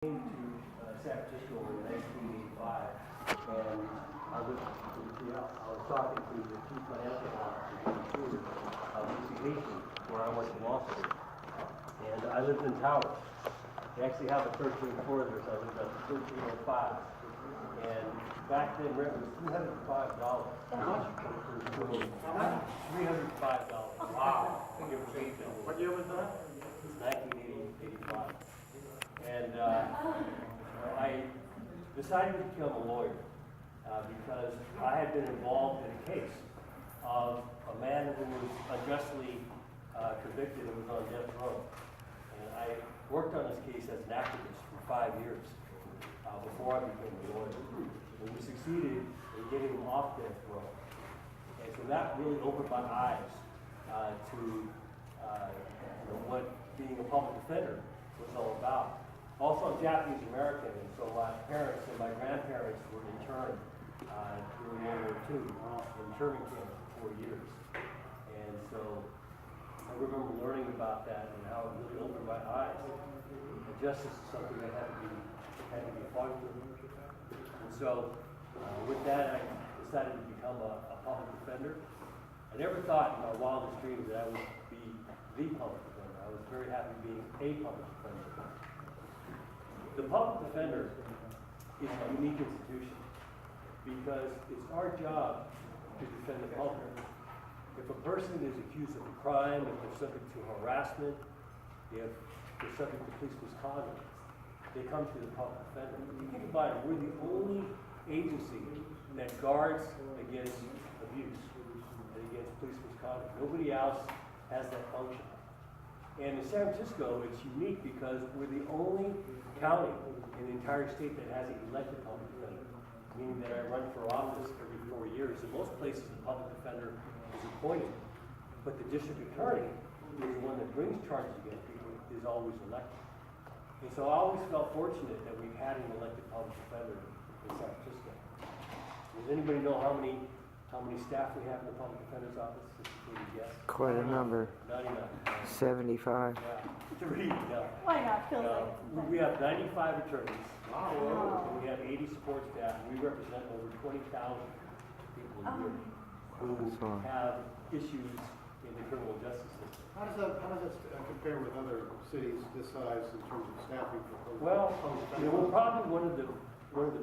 came to San Francisco in 1985, and I was talking to the chief financial officer of Nation, where I went to law school, and I lived in Towers. They actually have a 13th floor there, so I lived on 1305. And back then, rent was $305. How much? $305. Wow. What year was that? 1985. And I decided to become a lawyer because I had been involved in a case of a man who was unjustly convicted and was on death row. And I worked on this case as an activist for 5 years before I became a lawyer. And we succeeded in getting him off death row. And so that really opened my eyes to what being a public defender was all about. Also, I'm Japanese American, and so my parents and my grandparents were interned during World War II in internment camps for 4 years. And so I remember learning about that and how it really opened my eyes. And justice is something that had to be fought for. And so with that, I decided to become a public defender. I never thought in my wildest dreams that I would be the public defender. I was very happy being a public defender. The public defender is a unique institution because it's our job to defend the public. If a person is accused of a crime, if they're subject to harassment, if they're subject to police misconduct, they come to the public defender. If you think about it, we're the only agency that guards against abuse and against police misconduct. Nobody else has that function. And in San Francisco, it's unique because we're the only county in the entire state that has an elected public defender, meaning that I run for office every 4 years. In most places, the public defender is appointed, but the district attorney, who is the one that brings charges against people, is always elected. And so I always felt fortunate that we've had an elected public defender in San Francisco. Does anybody know how many staff we have in the public defender's office? Quite a number. 99. 75. Yeah. 3. No. Why not? Feels like We have 95 attorneys. Wow. And we have 80 support staff. We represent over 20,000 people a year who have issues in the criminal justice system. How does that compare with other cities this size in terms of staffing for Well, we're probably one of the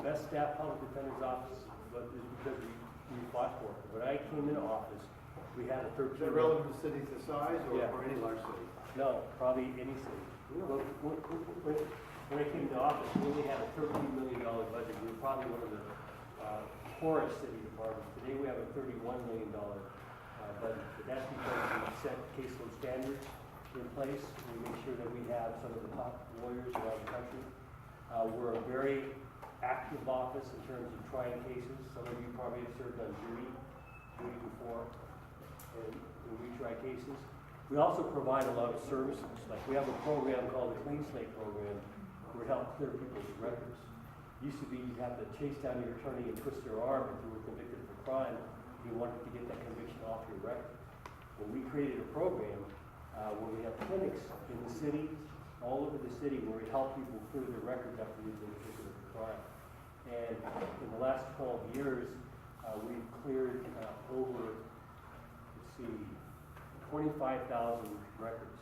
best staffed public defender's offices, but it's because we fought for it. When I came into office, we had a 13. Is that relative to cities this size or, Yeah. or any large city? No, probably any city. When I came into office, we only had a $13 million budget. We were probably one of the poorest city departments. Today we have a $31 million budget. But that's because we set caseload standards in place. We make sure that we have some of the top lawyers around the country. We're a very active office in terms of trying cases. Some of you probably have served on jury before, and we try cases. We also provide a lot of services. Like we have a program called the Clean Slate Program, where we help clear people's records. Used to be you'd have to chase down your attorney and twist their arm if you were convicted of a crime. You wanted to get that conviction off your record. Well, we created a program where we have clinics in the city, all over the city, where we help people clear their records after they've been convicted of a crime. And in the last 12 years, we've cleared over, 25,000 records.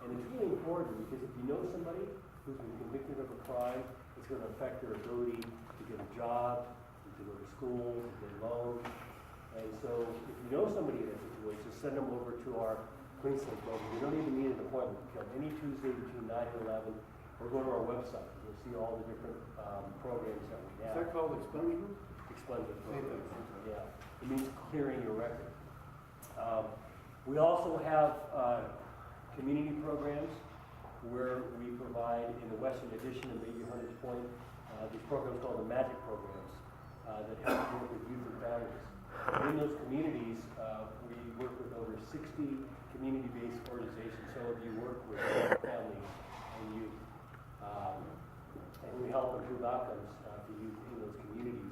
And it's really important because if you know somebody who's been convicted of a crime, it's going to affect their ability to get a job, to go to school, to get loans. And so if you know somebody in that situation, send them over to our Clean Slate program. You don't even need an appointment. You come any Tuesday between 9 and 11, or go to our website. You'll see all the different programs that we have. Is that called expungement? Expungement program. Yeah. It means clearing your record. We also have community programs where we provide, in the Western Addition and maybe Hunters Point, these programs called the MAGIC programs that help work with youth and families. And in those communities, we work with over 60 community-based organizations. Some of you work with families and youth. And we help improve outcomes for youth in those communities.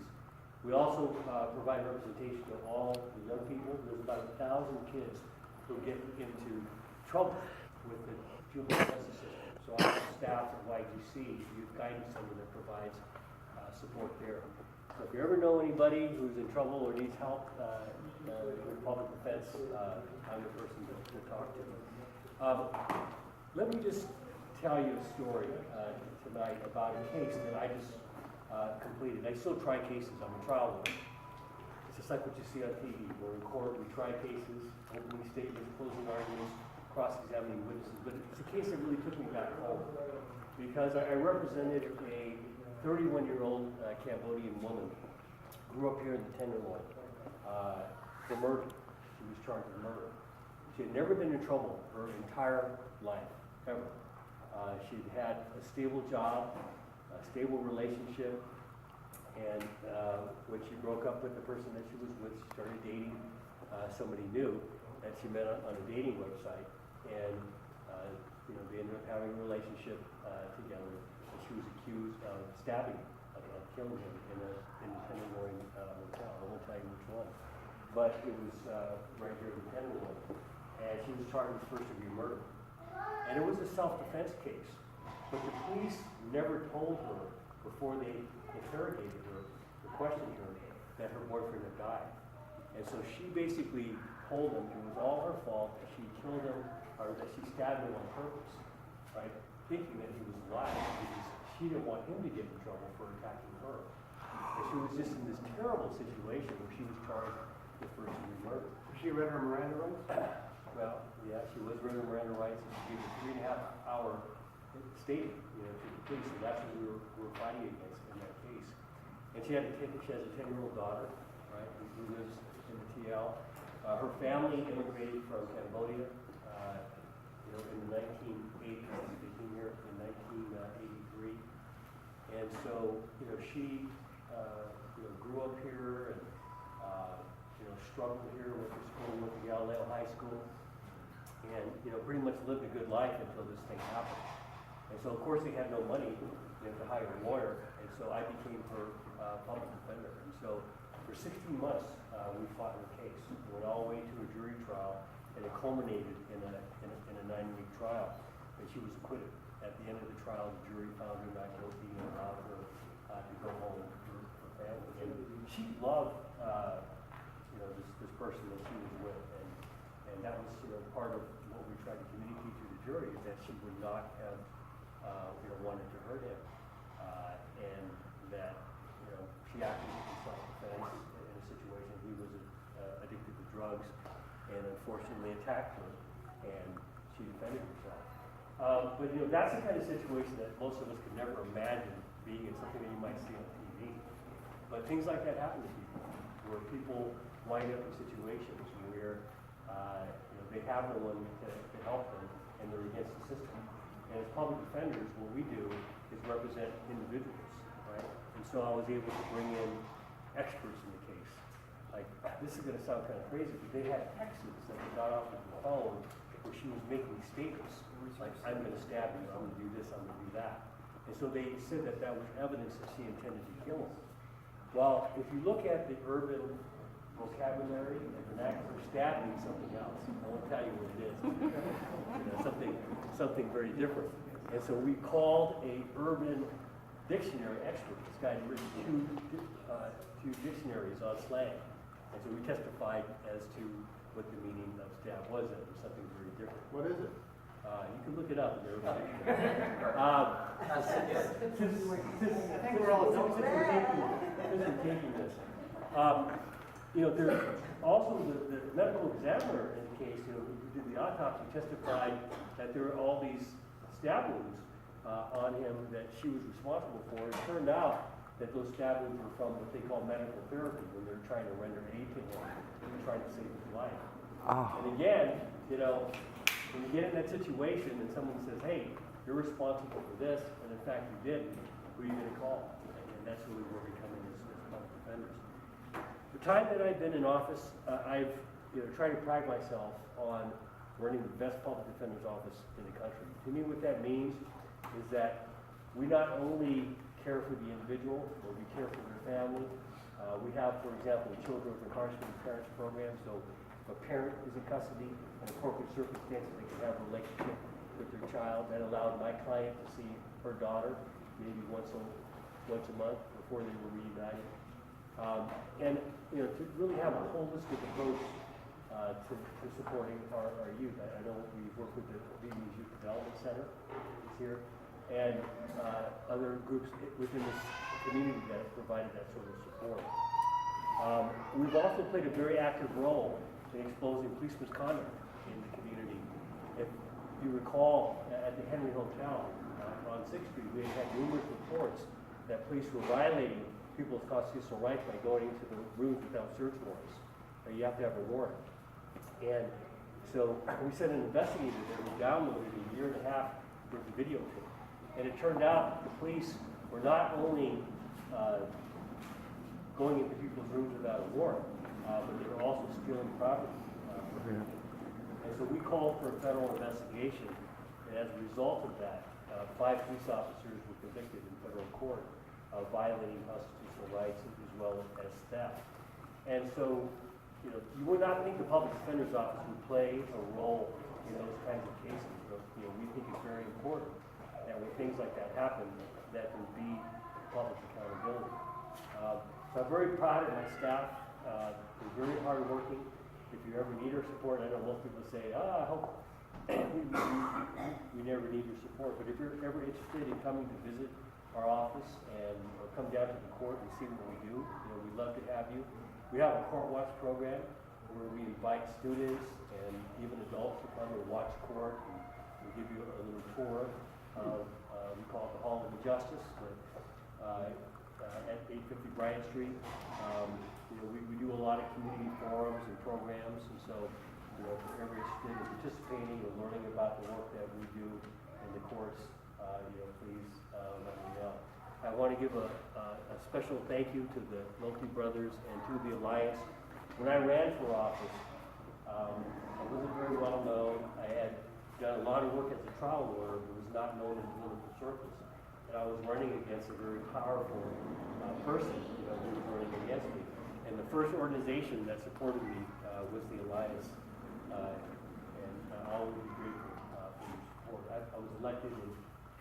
We also provide representation to all the young people. There's about 1,000 kids who get into trouble with the juvenile justice system. So So I have staff at YGC, Youth Guidance Center, that provides support there. So if you ever know anybody who's in trouble or needs help with public defense, I'm the person to talk to. Let me just tell you a story tonight about a case that I just completed. I still try cases. I'm a trial lawyer. It's just like what you see on TV. We're in court, we try cases, opening statements, closing arguments, cross-examining witnesses. But it's a case that really took me back home because I represented a 31-year-old Cambodian woman, grew up here in the Tenderloin for murder. She was charged with murder. She had never been in trouble her entire life, ever. She'd had a stable job, a stable relationship, and when she broke up with the person that she was with, she started dating somebody new that she met on a dating website, and they ended up having a relationship together. And she was accused of stabbing, of killing him in the Tenderloin hotel. I won't tell you which one, but it was right here in the Tenderloin, and she was charged with first-degree murder. And it was a self-defense case, but the police never told her before they interrogated her, or questioned her, that her boyfriend had died. And so she basically told them it was all her fault, that she killed him, or that she stabbed him on purpose, right? Thinking that he was alive, because she didn't want him to get in trouble for attacking her. And she was just in this terrible situation where she was charged with first-degree murder. Was she read her Miranda rights? Well, yeah, she was read her Miranda rights, and she gave a 3.5-hour statement, to the police, and that's what we were fighting against in that case. And she has a 10-year-old daughter, right, who lives in the TL. Her family immigrated from Cambodia, in the 1980s. They came here in 1983, and so, she, grew up here and, struggled here, went to school, went to Galileo High School, and pretty much lived a good life until this thing happened. And so of course they had no money to hire a lawyer, and so I became her public defender. And so for 16 months we fought her case. We went all the way to a jury trial, and it culminated in a 9-week trial, and she was acquitted. At the end of the trial, the jury found her not guilty and allowed her to go home to her family. And she loved this person that she was with, and that was part of what we tried to communicate to the jury, is that she would not have wanted to hurt him, and that she acted in self-defense in a situation. He was addicted to drugs and unfortunately attacked her, and she defended herself. But that's the kind of situation that most of us could never imagine being in, something that you might see on TV. But things like that happen to people, where people wind up in situations where they have no one to help them, and they're against the system. And as public defenders, what we do is represent individuals, right? And so I was able to bring in experts in the case. Like, this is going to sound kind of crazy, but they had texts that they got off of the phone where she was making statements, like, I'm going to stab you, I'm going to do this, I'm going to do that. And so they said that that was evidence that she intended to kill him. Well, if you look at the urban vocabulary and vernacular, stab means something else. I won't tell you what it is. Something very different. And so we called a urban dictionary expert. This guy had written two dictionaries on slang. And so we testified as to what the meaning of stab was, and it was something very different. What is it? You can look it up in the urban dictionary. I think we're all since we're taking this. There's also the medical examiner in the case, who did the autopsy, testified that there were all these stab wounds on him that she was responsible for. It turned out that those stab wounds were from what they call medical therapy, when they're trying to render aid to him, and trying to save his life. Oh. And again, when you get in that situation and someone says, hey, you're responsible for this, and in fact you did, who are you going to call? And that's really where we come in as public defenders. The time that I've been in office, I've tried to pride myself on running the best public defender's office in the country. To me, what that means is that we not only care for the individual, but we care for their family. We have, for example, the Children with Incarcerated Parents program. So if a parent is in custody in appropriate circumstances, they can have a relationship with their child. That allowed my client to see her daughter maybe once a month before they were reunited. And to really have a holistic approach to supporting our youth. I know we work with the Vietnamese Youth Development Center here, and other groups within this community that have provided that sort of support. We've also played a very active role in exposing police misconduct in the community. If you recall, at the Henry Hotel on 6th Street, we had numerous reports that police were violating people's constitutional rights by going into the rooms without search warrants. You have to have a warrant. And so we sent an investigator there who downloaded a year and a half worth of videotape. And it turned out the police were not only going into people's rooms without a warrant, but they were also stealing property. And so we called for a federal investigation, and as a result of that, 5 police officers were convicted in federal court of violating constitutional rights as well as theft. And so, you would not think the public defender's office would play a role in those kinds of cases, but we think it's very important that when things like that happen, that there be public accountability. So I'm very proud of my staff. They're very hardworking. If you ever need our support, I know most people say, I hope we never need your support, but if you're ever interested in coming to visit our office or come down to the court and see what we do, we'd love to have you. We have a court watch program where we invite students and even adults to come and watch court, and we give you a little tour of, we call it the Hall of Justice, at 850 Bryant Street. We do a lot of community forums and programs, and so if you're ever interested in participating or learning about the work that we do in the courts, please let me know. I want to give a special thank you to the Loki brothers and to the Alliance. When I ran for office, I wasn't very well known. I had done a lot of work as a trial lawyer, but was not known in political circles. And I was running against a very powerful person who was running against me. And the first organization that supported me was the Alliance. And I always be grateful for your support. I was elected in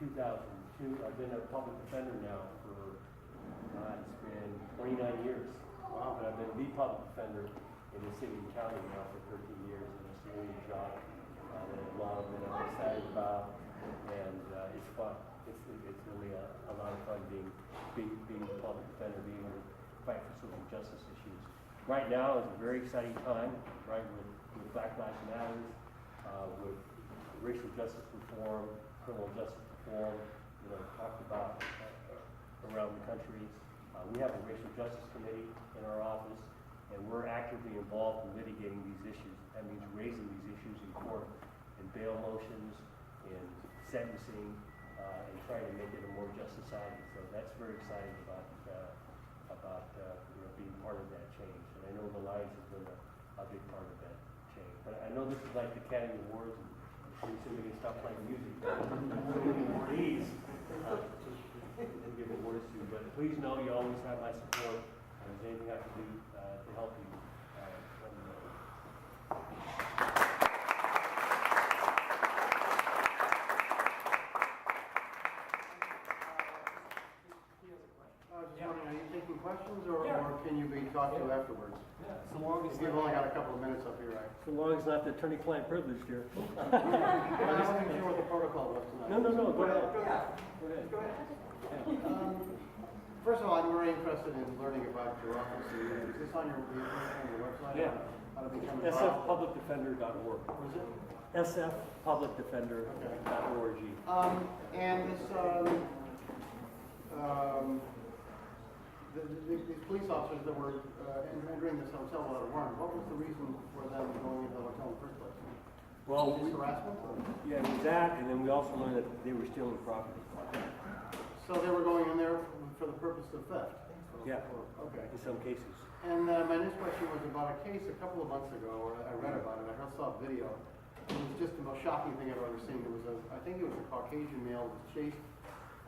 2002. I've been a public defender now for, it's been 29 years. Wow. But I've been the public defender in the city and county now for 13 years, and it's really a job that a lot of men are excited about, and it's fun. It's really a lot of fun being a public defender, being able to fight for social justice issues. Right now is a very exciting time, right, with Black Lives Matter, with racial justice reform, criminal justice reform, talked about around the country. We have a racial justice committee in our office, and we're actively involved in litigating these issues. That means raising these issues in court, in bail motions, in sentencing, and trying to make it a more just society. So that's very exciting about being part of that change. And I know the Alliance has been a big part of that change. But I know this is like the Academy Awards, and pretty soon we can stop playing music. Please. We'll give awards to you, but please know you always have my support. If there's anything I can do to help you, let me know. Just wondering, are you taking questions, or can you be talked to afterwards? So long as You've only got a couple of minutes up here, right? so long as not the attorney-client privilege here. I wasn't sure what the protocol was tonight. No, go ahead. Go ahead. First of all, I'm very interested in learning about your office. Is this on your website? Yeah. How to become involved? sfpublicdefender.org. What is it? sfpublicdefender.org. And this, these police officers that were entering this hotel without a warrant, what was the reason for them going into the hotel in the first place? Well, Just harassment? yeah, it was that, and then we also learned that they were stealing property. So they were going in there for the purpose of theft? Yeah. Okay. In some cases. And my next question was about a case a couple of months ago, or I read about it, I saw a video. It was just the most shocking thing I've ever seen. There was I think it was a Caucasian male who was chased,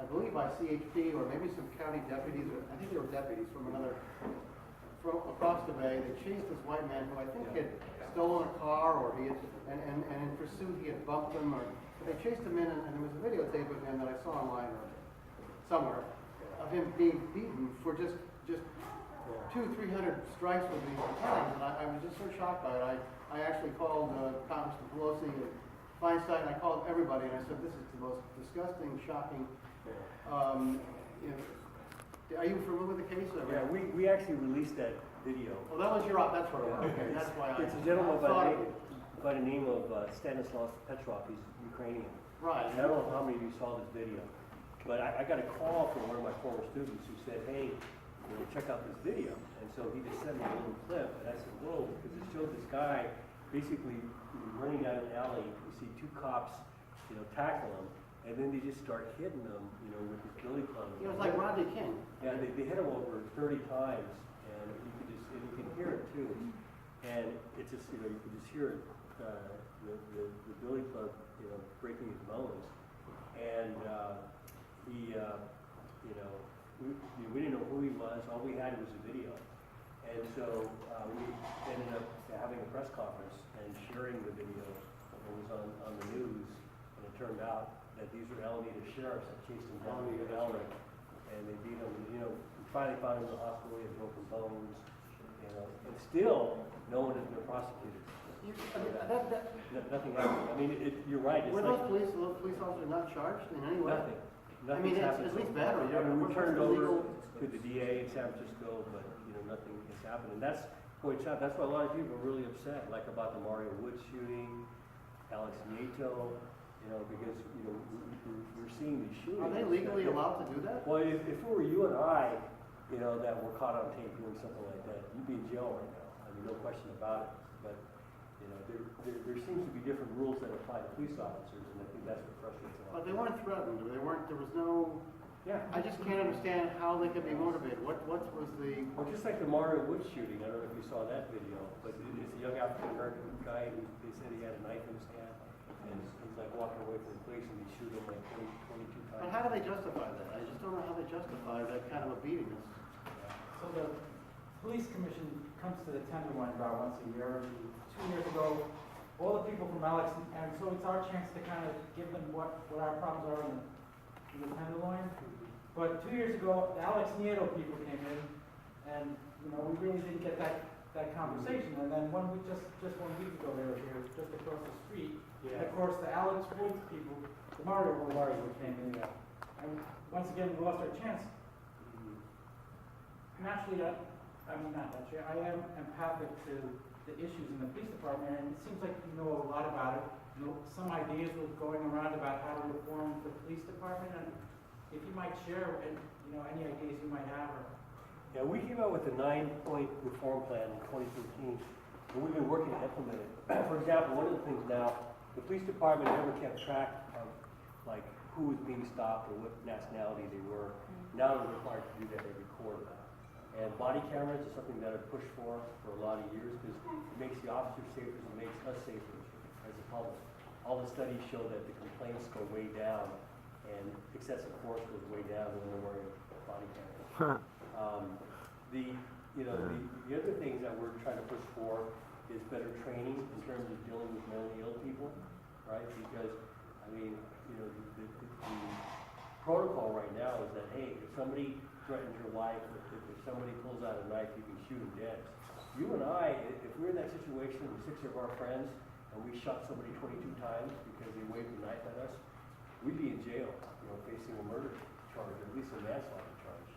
I believe by CHP or maybe some county deputies, or I think they were deputies from across the bay. They chased this white man who I think had stolen a car, or he had, and in pursuit he had bumped them, or But they chased him in, and there was a videotape of him that I saw online or somewhere, of him being beaten for just 200-300 strikes with these batons, and I was just so shocked by it. I actually called Congressman Pelosi and Feinstein, I called everybody, and I said, this is the most disgusting, shocking, you know, are you familiar with the case? Yeah, we actually released that video. Well, that was your, that's what it was, okay, that's why It's a gentleman thought of it. by the name of Stanislav Petrov, he's Ukrainian. Right. And I don't know how many of you saw this video, but I got a call from one of my former students who said, hey, you know, check out this video. And so he just sent me a little clip, and I said, whoa, because it showed this guy basically running down an alley. You see two cops, you know, tackle him, and then they just start hitting him, you know, with this billy club. It was like Rodney King. Yeah, they hit him over 30 times, and you can hear it too. And it's just, you know, you can just hear it, the billy club, you know, breaking his bones. And he, you know, we didn't know who he was. All we had was a video. And so we ended up having a press conference and sharing the video. It was on the news, and it turned out that these were Alameda sheriffs that chased him down to the alley, and they beat him. You know, we finally found him in the hospital. He had broken bones. You know, and still, no one has been prosecuted. Nothing happened. I mean, you're right. It's Were like those police officers not charged in any way? nothing. I mean, Nothing's it's happened at least so bad. far. I mean, we What's turned the over legal- to the DA in San Francisco, but you know, nothing has happened. And that's that's why a lot of people are really upset, like about the Mario Woods shooting, Alex Nieto, you know, because you know we're seeing these shootings. Are they legally allowed to do that? Well, if it were you and I, you know, that were caught on tape doing something like that, you'd be in jail right now. I mean, no question about it. But you know, there seems to be different rules that apply to police officers, and I think that's what frustrates a lot. But they weren't threatened. There was no. Yeah. I just can't understand how they could be motivated. What was the? Well, just like the Mario Woods shooting, I don't know if you saw that video, but it's a young African-American guy who they said he had a knife in his hand, and he's like walking away from the police, and they shoot him like 22 times. But how do they justify that? I just don't know how they justify that kind of a beating. So the police commission comes to the Tenderloin about once a year. 2 years ago, all the people from Alex, and so it's our chance to kind of give them what our problems are in the Tenderloin. But 2 years ago, the Alex Nieto people came in, and you know we really didn't get that conversation. And then one week, just 1 week ago, they were here just across the street. And of course, the Alex Woods people, the Mario Woods came in, and once again we lost our chance. Naturally, I am empathic to the issues in the police department, and it seems like you know a lot about it. You know, some ideas were going around about how to reform the police department, and if you might share, you know, any ideas you might have. Or Yeah, we came out with a 9-point reform plan in 2013, and we've been working to implement it. For example, one of the things now, the police department never kept track of like who was being stopped or what nationality they were. Now they're required to do that every quarter. And body cameras is something that I've pushed for a lot of years because it makes the officers safer, it makes us safer as a public. All the studies show that the complaints go way down and excessive force goes way down when they're wearing body cameras. The other things that we're trying to push for is better training in terms of dealing with mentally ill people, right? Because, I mean, you know, the protocol right now is that, hey, if somebody threatens your life, if somebody pulls out a knife, you can shoot them dead. You and I, if we're in that situation with 6 of our friends and we shot somebody 22 times because they waved a knife at us, we'd be in jail, you know, facing a murder charge, or at least a manslaughter charge.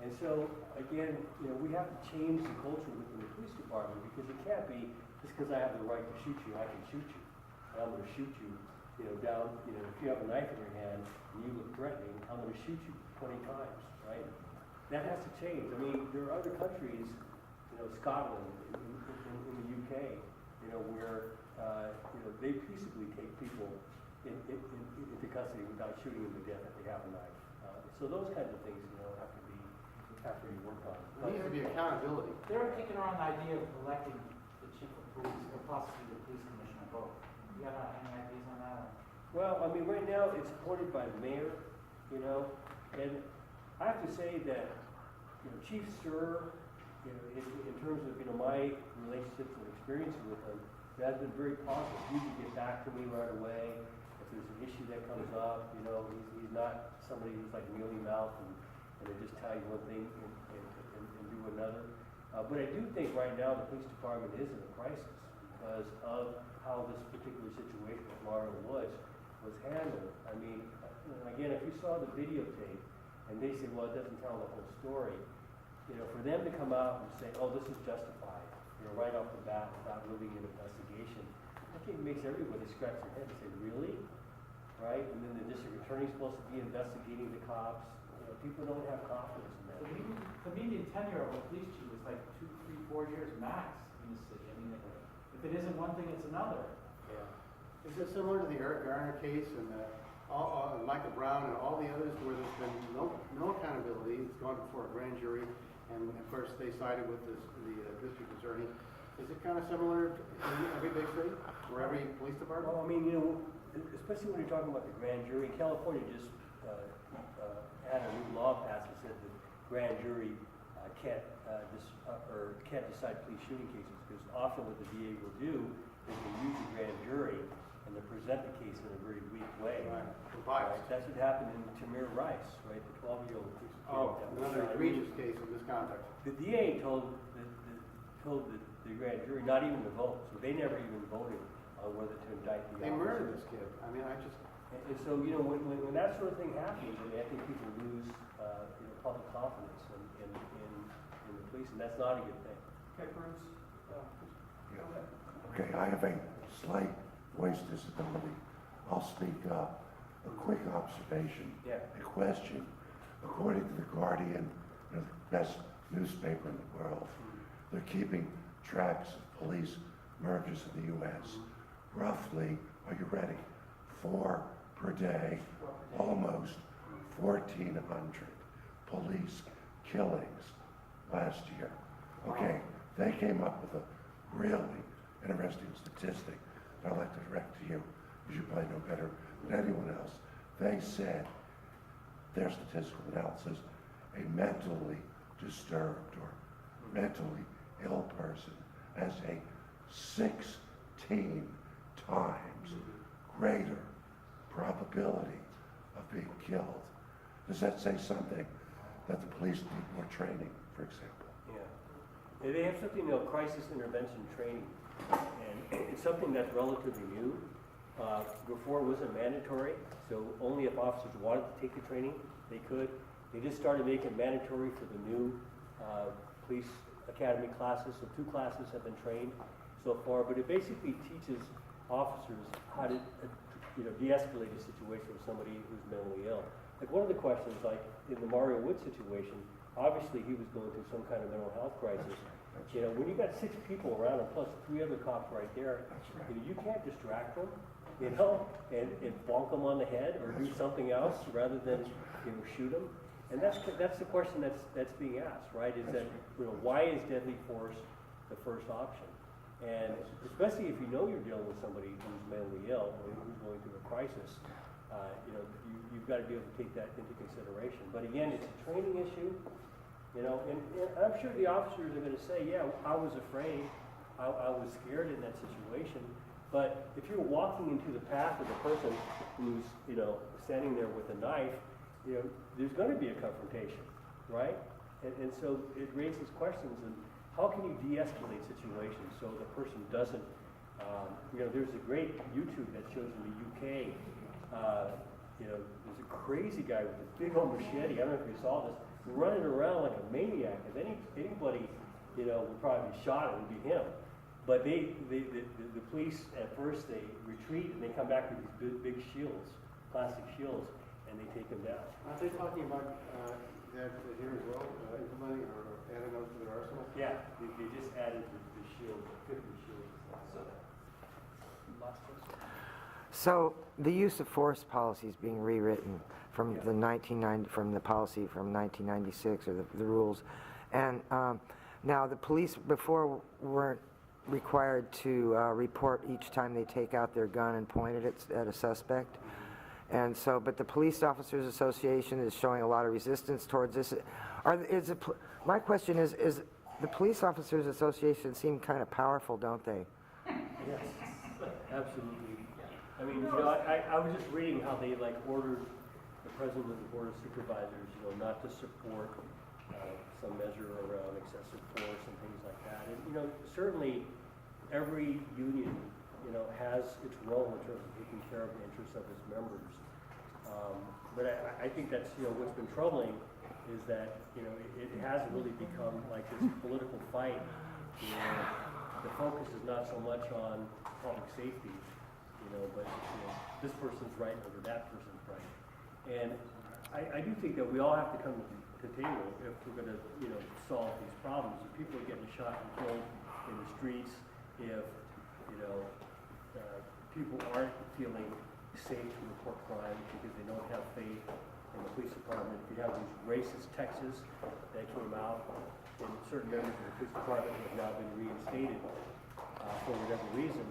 And so, again, you know, we have to change the culture within the police department because it can't be just because I have the right to shoot you, I can shoot you. And I'm going to shoot you, you know, down, you know, if you have a knife in your hand and you look threatening, I'm going to shoot you 20 times, right? That has to change. I mean, there are other countries, you know, Scotland, in the UK, you know, where, you know, they peaceably take people into custody without shooting them to death if they have a knife. So those kinds of things, you know, have to be worked on. There needs to be accountability. they're kicking around the idea of electing the chief of police or possibly the police commissioner both. You got any ideas on that? Well, I mean, right now it's appointed by the mayor, you know, and I have to say that, you know, Chief Sir, you know, in terms of, you know, my relationships and experiences with him, has been very positive. He can get back to me right away. If there's an issue that comes up, you know, he's not somebody who's like mealy mouthed and they just tell you one thing and do another. But I do think right now the police department is in a crisis because of how this particular situation with Mario Woods was handled. I mean, again, if you saw the videotape and they say, well, it doesn't tell the whole story, you know, for them to come out and say, oh, this is justified, you know, right off the bat without really an investigation, I think it makes everybody scratch their head and say, really? Right? And then the district attorney's supposed to be investigating the cops. You know, people don't have confidence in that. The median tenure of a police chief is like 2, 3, 4 years max in the city. I mean, if it isn't one thing, it's another. Yeah. Is it similar to the Eric Garner case and Michael Brown and all the others where there's been no accountability? It's gone before a grand jury, and of course they sided with the district attorney. Is it kind of similar in every big city or every police department? Well, I mean, you know, especially when you're talking about the grand jury, California just had a new law passed that said the grand jury can't decide police shooting cases because often what the DA will do is they use the grand jury and they present the case in a very weak way. Right. Right. That's what happened in Tamir Rice, right? The 12-year-old kid. Oh, another egregious case of misconduct. The DA told the grand jury not even to vote, so they never even voted on whether to indict the They officer. murdered this kid. I mean, I just... And so, you know, when that sort of thing happens, I mean, I think people lose, you know, public confidence in the police, and that's not a good thing. Okay, Bruce? Okay, I have a slight voice disability. I'll speak up. A quick observation, Yeah. a question. According to The Guardian, you know, the best newspaper in the world, they're keeping tracks of police mergers in the U.S. Roughly, are you ready? 4 per day, almost 1,400 police killings last year. Okay, they came up with a really interesting statistic that I'd like to direct to you. You should probably know better than anyone else. They said, their statistical analysis, a mentally disturbed or mentally ill person has a 16 times greater probability of being killed. Does that say something that the police need more training, for example? Yeah. They have something called crisis intervention training, and it's something that's relatively new. Before it wasn't mandatory, so only if officers wanted to take the training, they could. They just started making it mandatory for the new police academy classes, so 2 classes have been trained so far, but it basically teaches officers how to de-escalate a situation with somebody who's mentally ill. Like one of the questions, like in the Mario Wood situation, obviously he was going through some kind of mental health crisis. You know, when you got 6 people around him plus 3 other cops right there, you know, you can't distract them, you know, and bonk them on the head or do something else rather than, you know, shoot them. And that's the question that's being asked, right? Is that, you know, why is deadly force the first option? And especially if you know you're dealing with somebody who's mentally ill or who's going through a crisis, you know, you've got to be able to take that into consideration. But again, it's a training issue, you know, and I'm sure the officers are going to say, yeah, I was afraid, I was scared in that situation. But if you're walking into the path of the person who's, you know, standing there with a knife, you know, there's going to be a confrontation, right? And so it raises questions, and how can you de-escalate situations so the person doesn't, you know, there's a great YouTube that shows in the UK, you know, there's a crazy guy with a big old machete, I don't know if you saw this, running around like a maniac. If anybody, you know, would probably be shot, it would be him. But the police, at first, they retreat and they come back with these big shields, plastic shields, and they take him down. Aren't they talking about that here as well, implementing or adding those to their arsenal? Yeah, they just added the shield, 50 shields. So the use of force policy is being rewritten from from the policy from 1996 or the rules, and now the police before weren't required to report each time they take out their gun and point it at a suspect. And so, but the Police Officers Association is showing a lot of resistance towards this. My question is the Police Officers Association seem kind of powerful, don't they? Yes, absolutely. I mean, you know, I was just reading how they like ordered the president of the board of supervisors, you know, not to support some measure around excessive force and things like that. And, you know, certainly every union, you know, has its role in terms of taking care of the interests of its members. But I think that's, you know, what's been troubling is that, you know, it has really become like this political fight where the focus is not so much on public safety, you know, but, you know, this person's right over that person's right. And I do think that we all have to come to the table if we're gonna, you know, solve these problems. If people are getting shot and killed in the streets, if, you know, people aren't feeling safe to report crime because they don't have faith in the police department. If you have these racist texts that came out, and certain members of the police department have now been reinstated for whatever reason,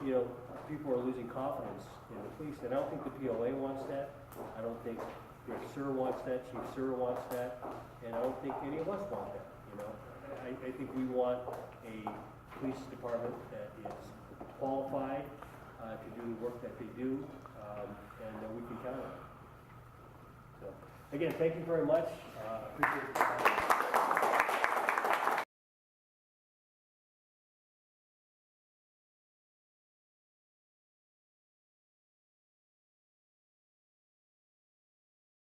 you know, people are losing confidence in the police. And I don't think the POA wants that. I don't think Big Sur wants that. Chief Sur wants that. And I don't think any of us want that. You know, I think we want a police department that is qualified to do the work that they do, and we can count on it. So, again, thank you very much. Appreciate the time.